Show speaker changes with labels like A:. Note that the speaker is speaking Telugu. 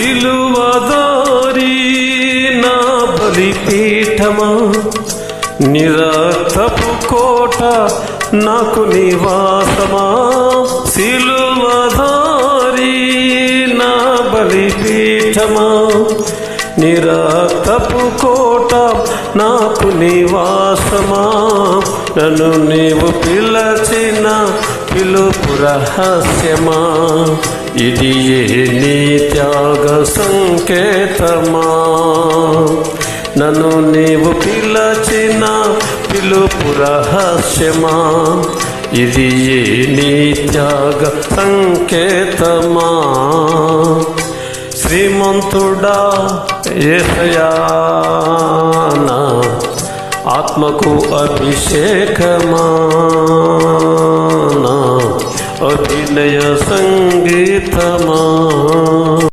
A: సిలువదారి నా బలిపీఠమా, నిరక్తపు కోట నాకు నివాసమా. సిలువదారి నా బలిపీఠమా, నిరక్తపు కోట నాకు నివాసమా. నన్ను నీవు పిలచిన పిలుపు రహస్యమా, ఇది ఏ నీ త్యాగ సంకేతమా. నన్ను నీవు పిలచిన పిలుపు రహస్యమా, ఇది ఏ నీ త్యాగ సంకేతమా. శ్రీమంతుడా యేసయ్యా, నా ఆత్మకు అభిషేకమా, నా అభినయ సంగీతమా.